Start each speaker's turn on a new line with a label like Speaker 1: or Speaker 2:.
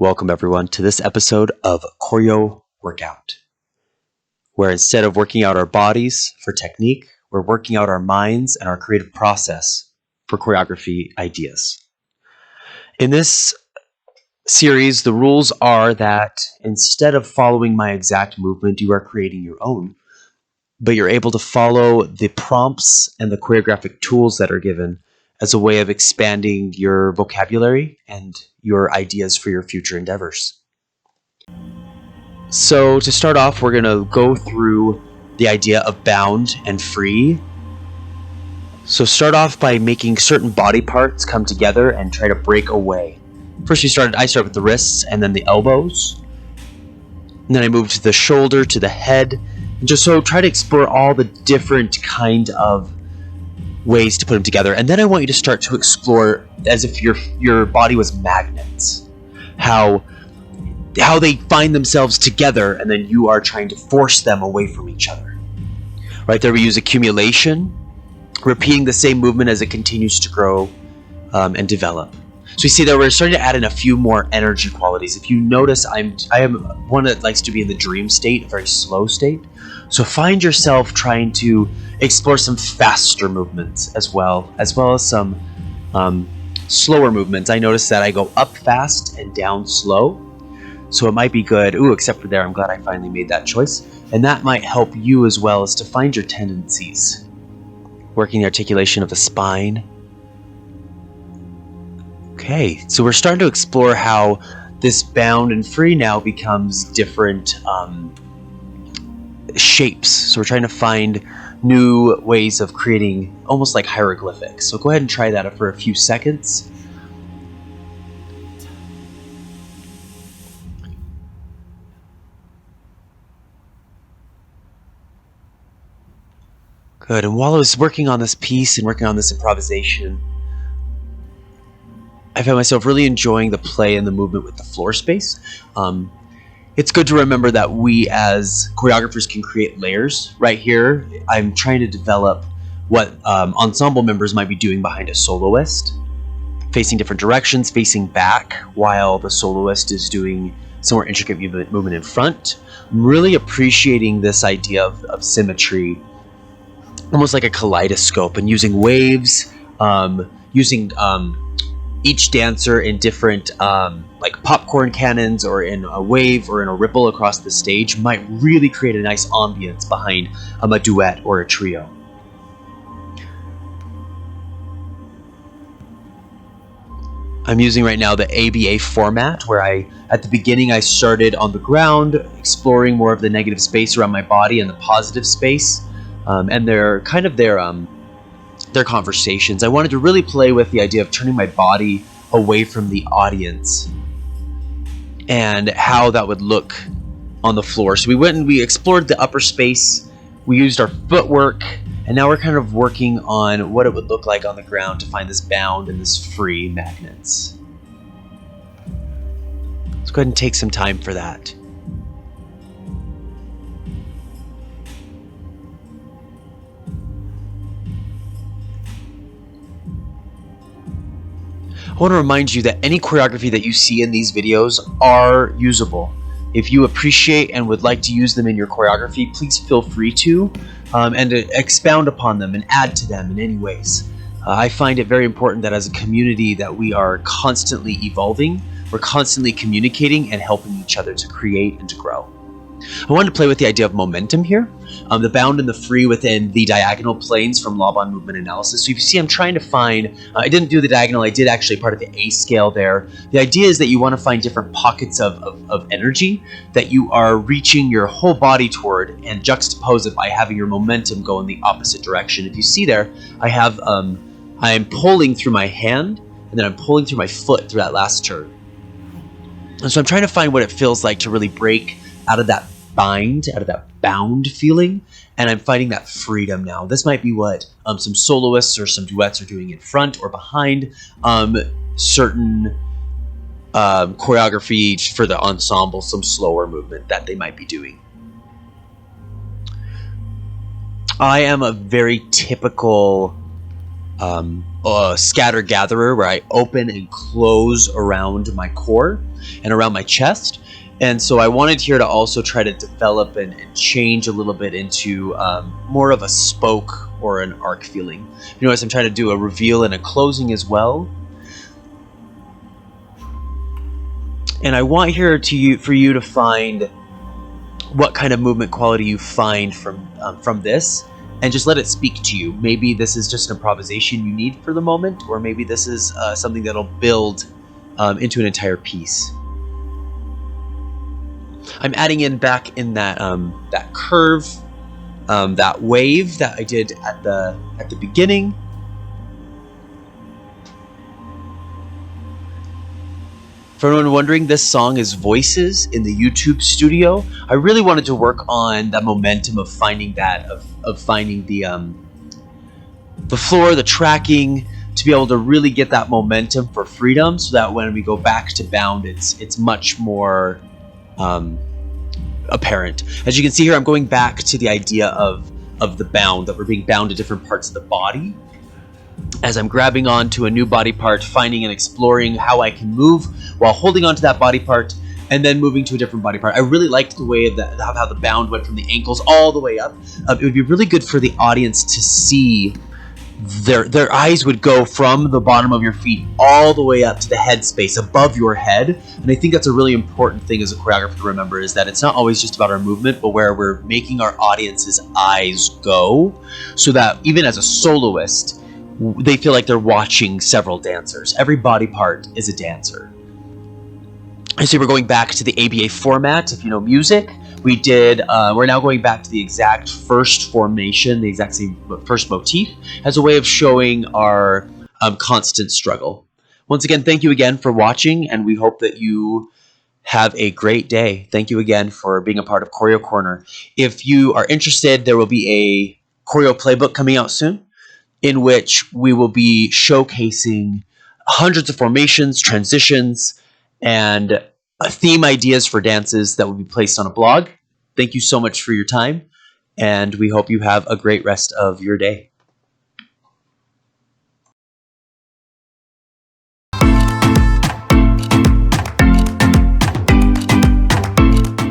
Speaker 1: Welcome everyone to this episode of Choreo Workout, where instead of working out our bodies for technique, we're working out our minds and our creative process for choreography ideas. In this series, the rules are that instead of following my exact movement, you are creating your own, but you're able to follow the prompts and the choreographic tools that are given as a way of expanding your vocabulary and your ideas for your future endeavors. So to start off, we're going to go through the idea of bound and free. So start off by making certain body parts come together and try to break away. First I start with the wrists and then the elbows. And then I move to the shoulder, to the head, and just so try to explore all the different kind of ways to put them together. And then I want you to start to explore as if your body was magnets. How they find themselves together and then you are trying to force them away from each other. Right there we use accumulation, repeating the same movement as it continues to grow and develop. So you see that we're starting to add in a few more energy qualities. If you notice, I am one that likes to be in the dream state, a very slow state. So find yourself trying to explore some faster movements as well as some slower movements. I notice that I go up fast and down slow. So it might be good. Except for there, I'm glad I finally made that choice. And that might help you as well as to find your tendencies. Working the articulation of the spine. Okay, so we're starting to explore how this bound and free now becomes different shapes. So we're trying to find new ways of creating almost like hieroglyphics. So go ahead and try that for a few seconds. Good, and while I was working on this piece and working on this improvisation, I found myself really enjoying the play and the movement with the floor space. It's good to remember that we as choreographers can create layers. Right here, I'm trying to develop what ensemble members might be doing behind a soloist, facing different directions, facing back, while the soloist is doing some more intricate movement in front. I'm really appreciating this idea of symmetry, almost like a kaleidoscope, and using waves, using each dancer in different like popcorn cannons or in a wave or in a ripple across the stage might really create a nice ambience behind a duet or a trio. I'm using right now the ABA format where at the beginning I started on the ground exploring more of the negative space around my body and the positive space and their conversations. I wanted to really play with the idea of turning my body away from the audience and how that would look on the floor. So we went and we explored the upper space, we used our footwork, and now we're kind of working on what it would look like on the ground to find this bound and this free magnets. Let's go ahead and take some time for that. I want to remind you that any choreography that you see in these videos are usable. If you appreciate and would like to use them in your choreography, please feel free to and to expound upon them and add to them in any ways. I find it very important that as a community that we are constantly evolving, we're constantly communicating and helping each other to create and to grow. I wanted to play with the idea of momentum here, the bound and the free within the diagonal planes from Laban movement analysis. So you see I'm trying to find, I didn't do the diagonal, I did actually part of the A scale there. The idea is that you want to find different pockets of energy that you are reaching your whole body toward and juxtapose it by having your momentum go in the opposite direction. If you see there, I am pulling through my hand and then I'm pulling through my foot through that last turn. And so I'm trying to find what it feels like to really break out of that bound feeling, and I'm finding that freedom now. This might be what some soloists or some duets are doing in front or behind certain choreography for the ensemble, some slower movement that they might be doing. I am a very typical scatter gatherer, where I open and close around my core and around my chest. And so I wanted here to also try to develop and change a little bit into more of a spoke or an arc feeling. You notice I'm trying to do a reveal and a closing as well. And I want here for you to find what kind of movement quality you find from this, and just let it speak to you. Maybe this is just an improvisation you need for the moment, or maybe this is something that'll build into an entire piece. I'm adding in back in that that curve, that wave that I did at the beginning. For anyone wondering, this song is Voices in the YouTube studio. I really wanted to work on that momentum of finding finding the floor, the tracking, to be able to really get that momentum for freedom, so that when we go back to bound, it's much more apparent. As you can see here, I'm going back to the idea of the bound, that we're being bound to different parts of the body. As I'm grabbing onto a new body part, finding and exploring how I can move while holding onto that body part, and then moving to a different body part. I really liked the way of how the bound went from the ankles all the way up. It would be really good for the audience to see their eyes would go from the bottom of your feet all the way up to the head space above your head. And I think that's a really important thing as a choreographer to remember, is that it's not always just about our movement, but where we're making our audience's eyes go, so that even as a soloist, they feel like they're watching several dancers. Every body part is a dancer. I see we're going back to the ABA format. If you know music, we're now going back to the exact first formation, the exact same first motif, as a way of showing our constant struggle. Once again, thank you again for watching, and we hope that you have a great day. Thank you again for being a part of Choreo Corner. If you are interested, there will be a choreo playbook coming out soon, in which we will be showcasing hundreds of formations, transitions, and theme ideas for dances that will be placed on a blog. Thank you so much for your time, and we hope you have a great rest of your day.